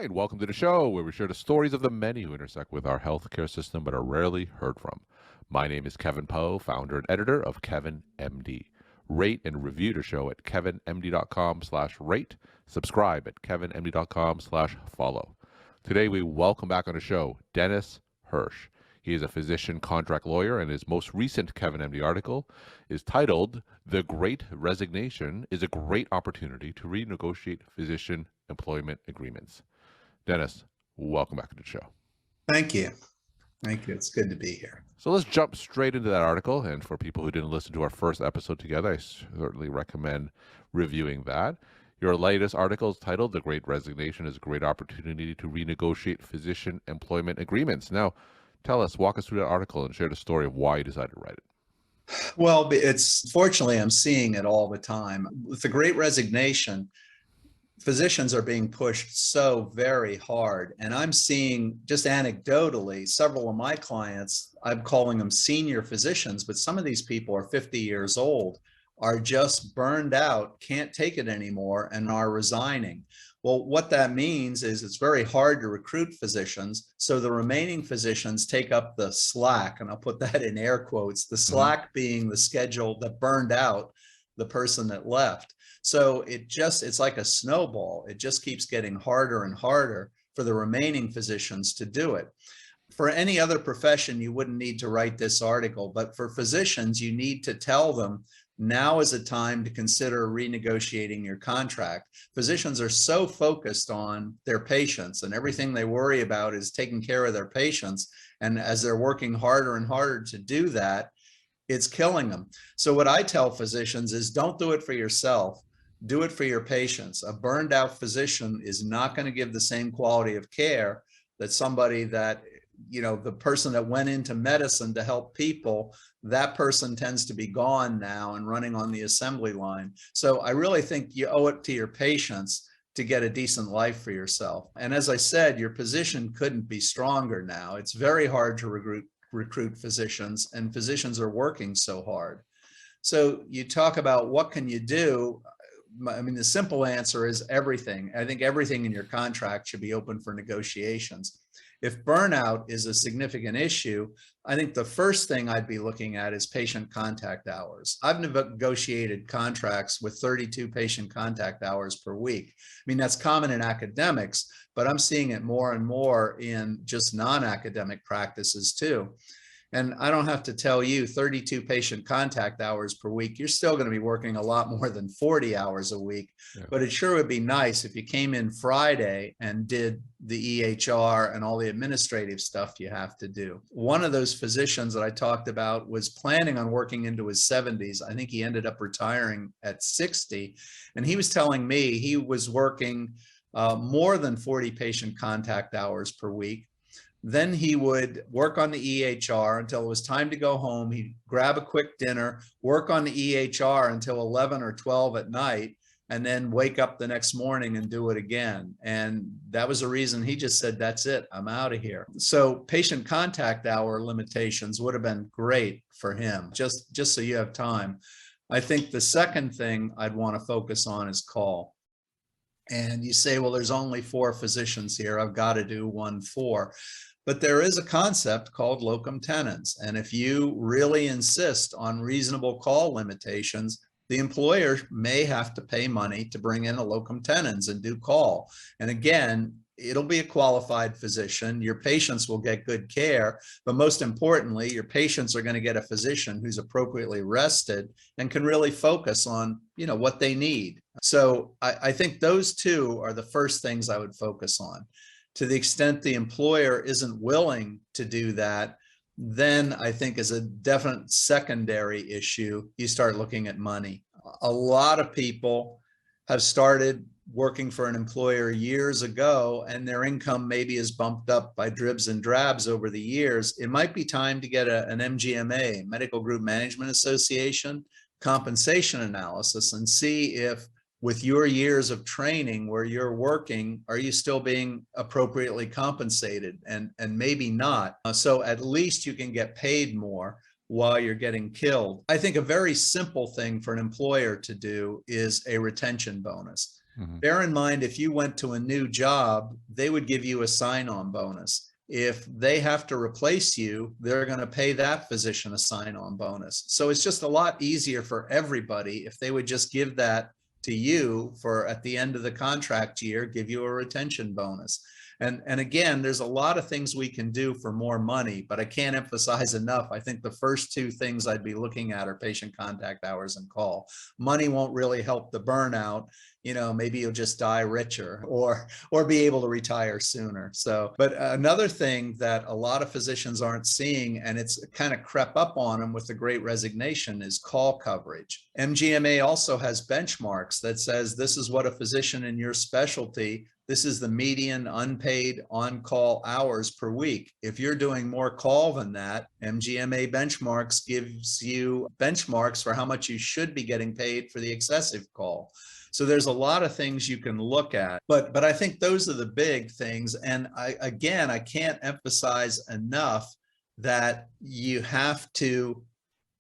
and welcome to the show where we share the stories of the many who intersect with our healthcare system but are rarely heard from. My name is Kevin Poe, founder and editor of Kevin MD. Rate and review the show at kevinmd.com/rate. Subscribe at kevinmd.com/follow. Today we welcome back on the show Dennis Hursh. He is a physician contract lawyer, and his most recent Kevin MD article is titled "The Great Resignation is a Great Opportunity to Renegotiate Physician Employment Agreements." Dennis, welcome back to the show. Thank you. Thank you. It's good to be here. So let's jump straight into that article. And for people who didn't listen to our first episode together, I certainly recommend reviewing that. Your latest article is titled "The Great Resignation is a Great Opportunity to Renegotiate Physician Employment Agreements." Now, walk us through that article and share the story of why you decided to write it. Well, fortunately, I'm seeing it all the time. With the Great Resignation, physicians are being pushed so very hard. And I'm seeing, just anecdotally, several of my clients, I'm calling them senior physicians, but some of these people are 50 years old, are just burned out, can't take it anymore, and are resigning. Well, what that means is it's very hard to recruit physicians. So the remaining physicians take up the slack, and I'll put that in air quotes, the slack being the schedule that burned out the person that left. So it's like a snowball. It just keeps getting harder and harder for the remaining physicians to do it. For any other profession, you wouldn't need to write this article, but for physicians, you need to tell them now is a time to consider renegotiating your contract. Physicians are so focused on their patients, and everything they worry about is taking care of their patients. And as they're working harder and harder to do that, it's killing them. So what I tell physicians is don't do it for yourself. Do it for your patients. A burned out physician is not going to give the same quality of care that somebody that, the person that went into medicine to help people, that person tends to be gone now and running on the assembly line. So I really think you owe it to your patients to get a decent life for yourself. And as I said, your position couldn't be stronger now. It's very hard to recruit physicians, and physicians are working so hard. So you talk about what can you do? I mean, the simple answer is everything. I think everything in your contract should be open for negotiations. If burnout is a significant issue, I think the first thing I'd be looking at is patient contact hours. I've negotiated contracts with 32 patient contact hours per week. I mean, that's common in academics, but I'm seeing it more and more in just non-academic practices too. And I don't have to tell you 32 patient contact hours per week, you're still going to be working a lot more than 40 hours a week. Yeah. But it sure would be nice if you came in Friday and did the EHR and all the administrative stuff you have to do. One of those physicians that I talked about was planning on working into his 70s. I think he ended up retiring at 60. And he was telling me he was working more than 40 patient contact hours per week. Then he would work on the EHR until it was time to go home. He'd grab a quick dinner, work on the EHR until 11 or 12 at night, and then wake up the next morning and do it again. And that was the reason he just said, that's it, I'm out of here. So patient contact hour limitations would have been great for him, just so you have time. I think the second thing I'd want to focus on is call. And you say, well, there's only 4 physicians here, I've got to do 1-4. But there is a concept called locum tenens. And if you really insist on reasonable call limitations, the employer may have to pay money to bring in a locum tenens and do call. And again, it'll be a qualified physician. Your patients will get good care, but most importantly, your patients are going to get a physician who's appropriately rested and can really focus on, what they need. So I think those two are the first things I would focus on. To the extent the employer isn't willing to do that, then I think as a definite secondary issue, you start looking at money. A lot of people have started working for an employer years ago, and their income maybe is bumped up by dribs and drabs over the years. It might be time to get an MGMA, Medical Group Management Association, compensation analysis and see if with your years of training where you're working, are you still being appropriately compensated? And maybe not. So at least you can get paid more while you're getting killed. I think a very simple thing for an employer to do is a retention bonus. Mhm. Bear in mind, if you went to a new job, they would give you a sign-on bonus. If they have to replace you, they're going to pay that physician a sign-on bonus. So it's just a lot easier for everybody if they would just give that to you for at the end of the contract year, give you a retention bonus. And again, there's a lot of things we can do for more money, but I can't emphasize enough. I think the first two things I'd be looking at are patient contact hours and call. Money won't really help the burnout. Maybe you'll just die richer or be able to retire sooner. So, but another thing that a lot of physicians aren't seeing, and it's kind of crept up on them with the Great Resignation, is call coverage. MGMA also has benchmarks that says this is what a physician in your specialty, this is the median unpaid on-call hours per week. If you're doing more call than that, MGMA benchmarks gives you benchmarks for how much you should be getting paid for the excessive call. So there's a lot of things you can look at, but I think those are the big things. And I can't emphasize enough that you have to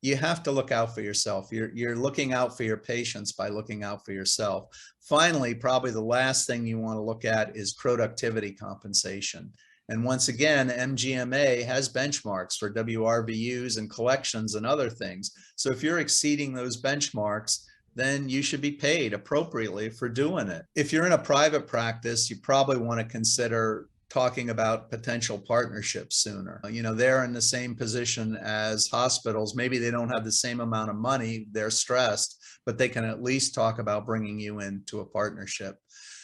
look out for yourself. You're looking out for your patients by looking out for yourself. Finally, probably the last thing you want to look at is productivity compensation. And once again, MGMA has benchmarks for WRVUs and collections and other things. So if you're exceeding those benchmarks, then you should be paid appropriately for doing it. If you're in a private practice, you probably want to consider talking about potential partnerships sooner. They're in the same position as hospitals. Maybe they don't have the same amount of money, they're stressed, but they can at least talk about bringing you into a partnership.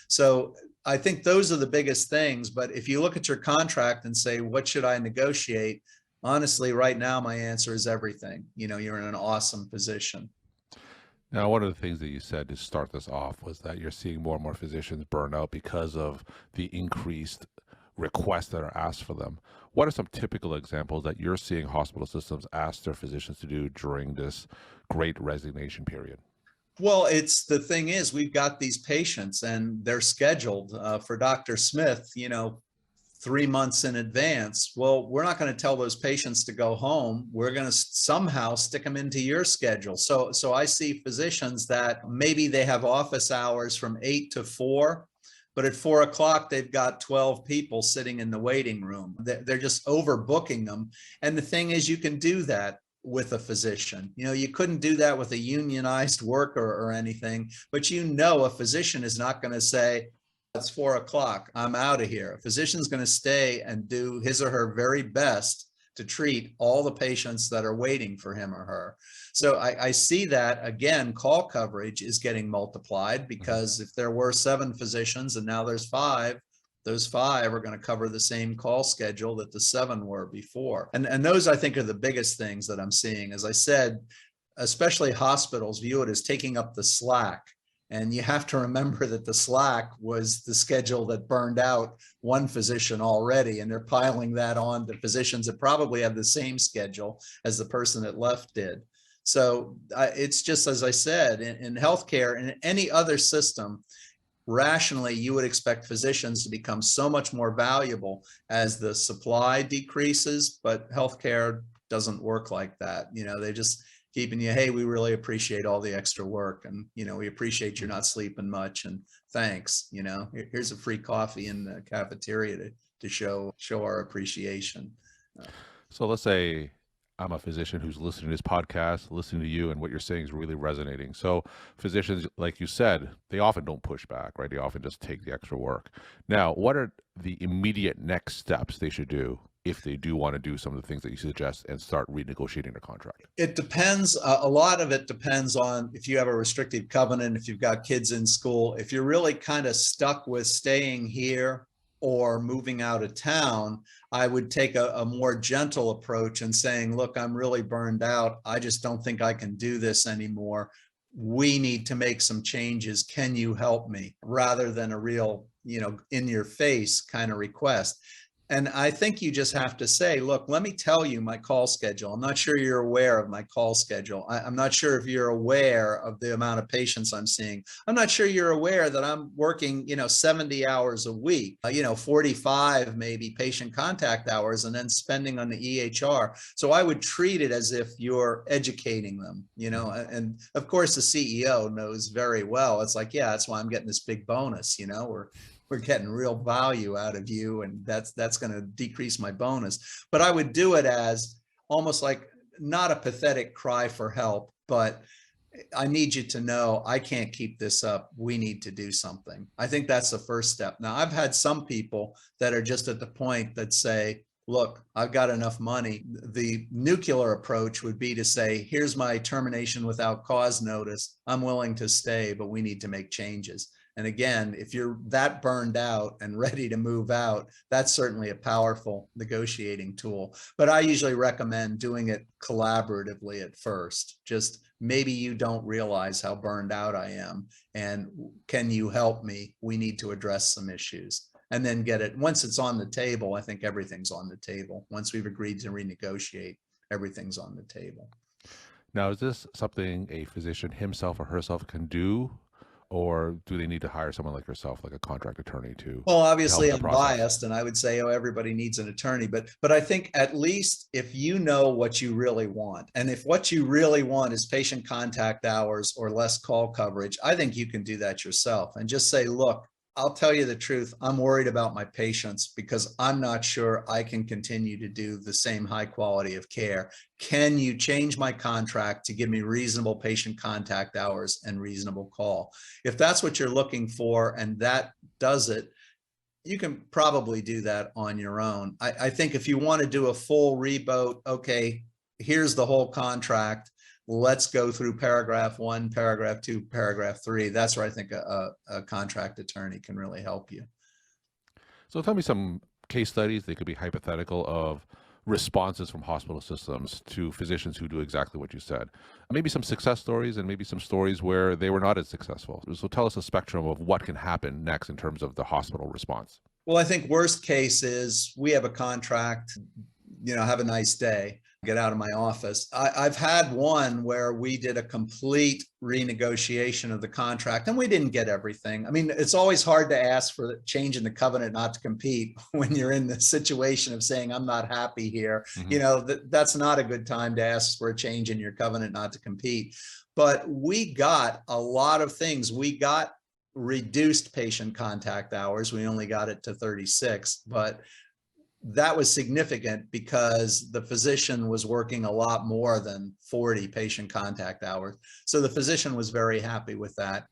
So I think those are the biggest things. But if you look at your contract and say, what should I negotiate? Honestly, right now, my answer is everything. You're in an awesome position. Now, one of the things that you said to start this off was that you're seeing more and more physicians burn out because of the increased requests that are asked for them. What are some typical examples that you're seeing hospital systems ask their physicians to do during this Great Resignation period? Well, the thing is, we've got these patients and they're scheduled for Dr. Smith, 3 months in advance. Well, we're not going to tell those patients to go home. We're going to somehow stick them into your schedule. So I see physicians that maybe they have office hours from 8 to 4, but at 4 o'clock, they've got 12 people sitting in the waiting room. They're just overbooking them. And the thing is, you can do that with a physician. You couldn't do that with a unionized worker or anything, but a physician is not going to say, it's 4 o'clock, I'm out of here. A physician's going to stay and do his or her very best to treat all the patients that are waiting for him or her. So I see that, again, call coverage is getting multiplied, because if there were 7 physicians and now there's 5, those 5 are going to cover the same call schedule that the 7 were before. And those, I think, are the biggest things that I'm seeing. As I said, especially hospitals view it as taking up the slack. And you have to remember that the slack was the schedule that burned out one physician already, and they're piling that on to physicians that probably have the same schedule as the person that left did. So it's just, as I said, in healthcare and in any other system, rationally, you would expect physicians to become so much more valuable as the supply decreases, but healthcare doesn't work like that. They just keeping you, hey, we really appreciate all the extra work, and we appreciate you're not sleeping much, and thanks. Here's a free coffee in the cafeteria to show our appreciation. So let's say I'm a physician who's listening to this podcast, listening to you, and what you're saying is really resonating. So physicians, like you said, they often don't push back, right? They often just take the extra work. Now, what are the immediate next steps they should do if they do want to do some of the things that you suggest and start renegotiating their contract? It depends. A lot of it depends on if you have a restrictive covenant, if you've got kids in school. If you're really kind of stuck with staying here or moving out of town, I would take a more gentle approach and saying, look, I'm really burned out. I just don't think I can do this anymore. We need to make some changes. Can you help me? Rather than a real, in your face kind of request. And I think you just have to say, look, let me tell you my call schedule. I'm not sure you're aware of my call schedule. I'm not sure if you're aware of the amount of patients I'm seeing. I'm not sure you're aware that I'm working, 70 hours a week, 45 maybe patient contact hours, and then spending on the EHR. So I would treat it as if you're educating them, and of course the CEO knows very well. It's like, yeah, that's why I'm getting this big bonus, we're getting real value out of you, and that's going to decrease my bonus. But I would do it as almost like not a pathetic cry for help, but I need you to know I can't keep this up. We need to do something. I think that's the first step. Now, I've had some people that are just at the point that say, look, I've got enough money. The nuclear approach would be to say, here's my termination without cause notice. I'm willing to stay, but we need to make changes. And again, if you're that burned out and ready to move out, that's certainly a powerful negotiating tool. But I usually recommend doing it collaboratively at first. Just maybe you don't realize how burned out I am, and can you help me? We need to address some issues. And then get it. Once it's on the table, I think everything's on the table. Once we've agreed to renegotiate, everything's on the table. Now, is this something a physician himself or herself can do? Or do they need to hire someone like yourself, like a contract attorney, to Well, help obviously the I'm process? biased and I would say, oh, everybody needs an attorney, but I think at least if you know what you really want, and if what you really want is patient contact hours or less call coverage, I think you can do that yourself and just say, look, I'll tell you the truth. I'm worried about my patients because I'm not sure I can continue to do the same high quality of care. Can you change my contract to give me reasonable patient contact hours and reasonable call? If that's what you're looking for and that does it, you can probably do that on your own. I think if you want to do a full rebote, okay, here's the whole contract. Let's go through paragraph 1, paragraph 2, paragraph 3. That's where I think a contract attorney can really help you. So tell me some case studies, they could be hypothetical, of responses from hospital systems to physicians who do exactly what you said. Maybe some success stories and maybe some stories where they were not as successful. So tell us a spectrum of what can happen next in terms of the hospital response. Well, I think worst case is we have a contract, have a nice day, get out of my office. I've had one where we did a complete renegotiation of the contract and we didn't get everything. I mean, it's always hard to ask for change in the covenant not to compete when you're in the situation of saying, I'm not happy here. That's not a good time to ask for a change in your covenant not to compete. But we got a lot of things. We got reduced patient contact hours. We only got it to 36, but that was significant because the physician was working a lot more than 40 patient contact hours. So the physician was very happy with that.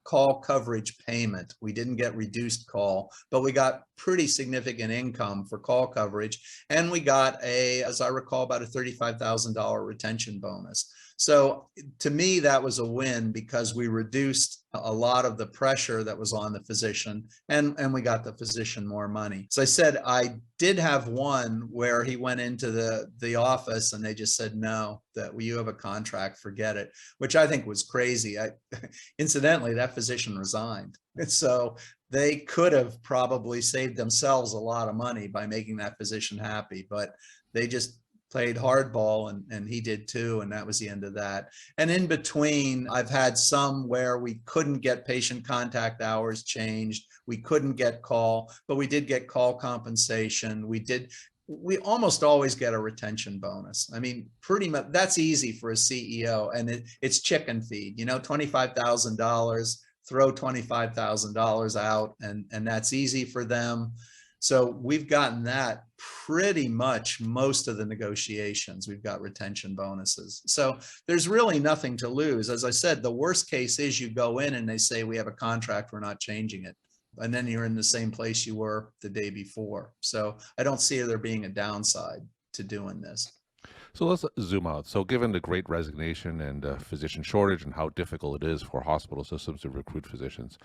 Call coverage payment. We didn't get reduced call, but we got pretty significant income for call coverage. And we got as I recall, about a $35,000 retention bonus. So to me, that was a win because we reduced a lot of the pressure that was on the physician and we got the physician more money. So I said, I did have one where he went into the office and they just said, no, that you have a contract, forget it, which I think was crazy. Incidentally, that physician resigned. So they could have probably saved themselves a lot of money by making that physician happy, but they just played hardball and he did too. And that was the end of that. And in between, I've had some where we couldn't get patient contact hours changed. We couldn't get call, but we did get call compensation. We almost always get a retention bonus. I mean, pretty much that's easy for a CEO and it's chicken feed, $25,000, throw $25,000 out and that's easy for them. So we've gotten that pretty much most of the negotiations. We've got retention bonuses. So there's really nothing to lose. As I said, the worst case is you go in and they say, we have a contract, we're not changing it. And then you're in the same place you were the day before. So I don't see there being a downside to doing this. So let's zoom out. So given the Great Resignation and physician shortage and how difficult it is for hospital systems to recruit physicians,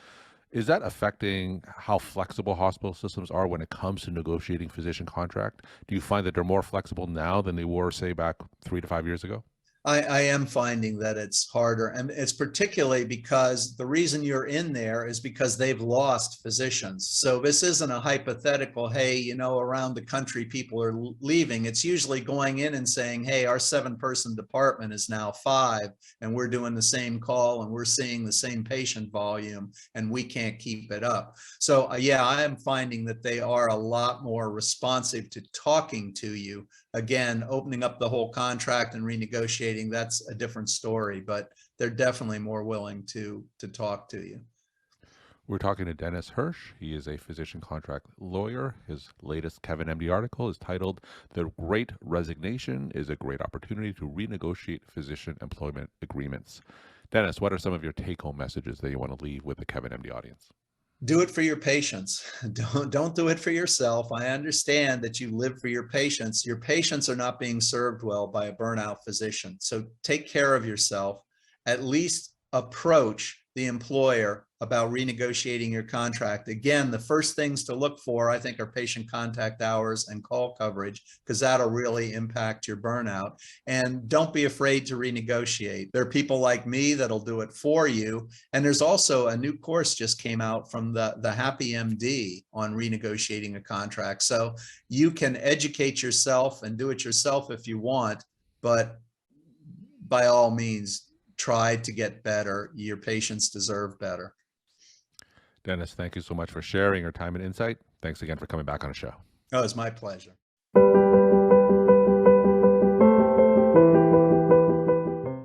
is that affecting how flexible hospital systems are when it comes to negotiating physician contract? Do you find that they're more flexible now than they were, say, back 3 to 5 years ago? I am finding that it's harder, and it's particularly because the reason you're in there is because they've lost physicians. So this isn't a hypothetical, hey, around the country people are leaving. It's usually going in and saying, hey, our 7-person department is now 5, and we're doing the same call and we're seeing the same patient volume, and we can't keep it up. So yeah, I am finding that they are a lot more responsive to talking to you. Again, opening up the whole contract and renegotiating, that's a different story, but they're definitely more willing to talk to you. We're talking to Dennis Hursh. He is a physician contract lawyer. His latest Kevin MD article is titled "The Great Resignation is a Great Opportunity to Renegotiate Physician Employment Agreements." Dennis, what are some of your take-home messages that you want to leave with the Kevin MD audience? Do it for your patients. Don't do it for yourself. I understand that you live for your patients. Your patients are not being served well by a burnout physician. So take care of yourself. At least approach the employer about renegotiating your contract. Again, the first things to look for, I think, are patient contact hours and call coverage, because that'll really impact your burnout. And don't be afraid to renegotiate. There are people like me that'll do it for you. And there's also a new course just came out from the Happy MD on renegotiating a contract. So you can educate yourself and do it yourself if you want, but by all means, try to get better. Your patients deserve better. Dennis, thank you so much for sharing your time and insight. Thanks again for coming back on the show. Oh, it's my pleasure.